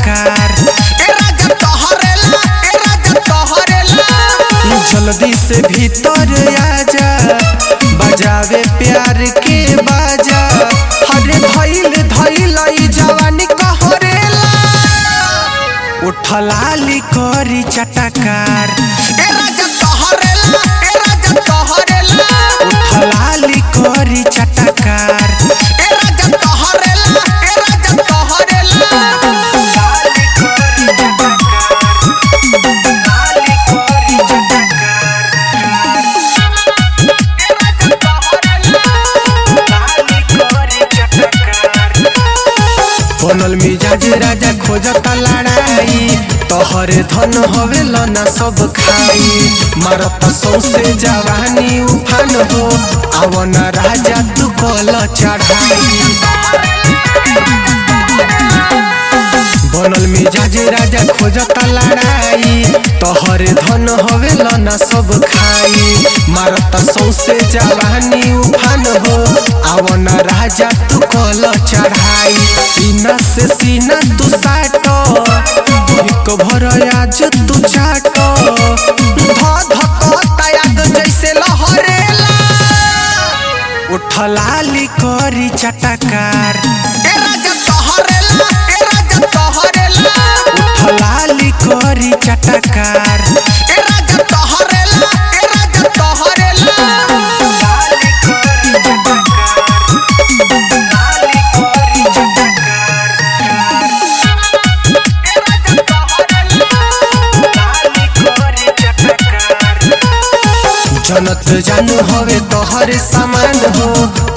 चटकार। जल्दी से भीतर आजा, बजावे प्यार के बाजा। हरे धइल धइल जवानी कहरेला, उठलाली करी चटकार। उठलाली करी चटकार। बनल मिजाज राजा खोजता लड़ाई, तोहरे धन हवे लना सब खाई। मारत सौसे जवानी उफान हो, अवन राजा तू कल चढ़ाई। बनल मिजाज राजा खोजता लड़ाई, तोहरे धन हवे लना सब खाई। मारत सौसे जवानी उफान हो, अवन राजा तू कल चढ़ाई। सीना से सीना तू साटो, एक भर आज तू चाटो। धक जैसे लहरेला, उठलाली करी चटकार। उठलाली करी चटकार। जनत जानू हवे तोहरे समान हो,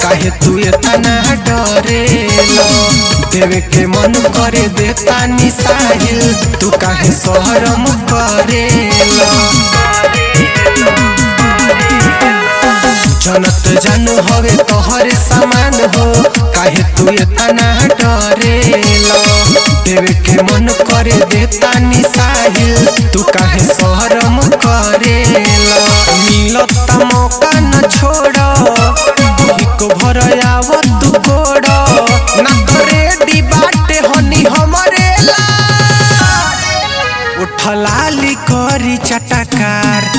काहे तू इतना डरेलो। देवे के मन करे देता निसाहिल, तू काहे शरम करेलो। जनत जानू हवे तोहरे समान हो, काहे तू इतना डरेलो। देवे के मन करे देता निसाहिल, तू काहे शरम करेलो। मिलता मौका न छोड़ो, एक भर आवत तू कोड़ो। न करे बाटे हनी हमरेला, उठलाली करी चटकार।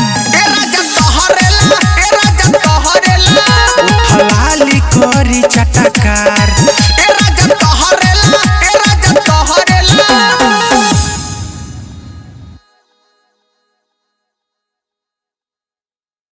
उठलाली करी चटकार।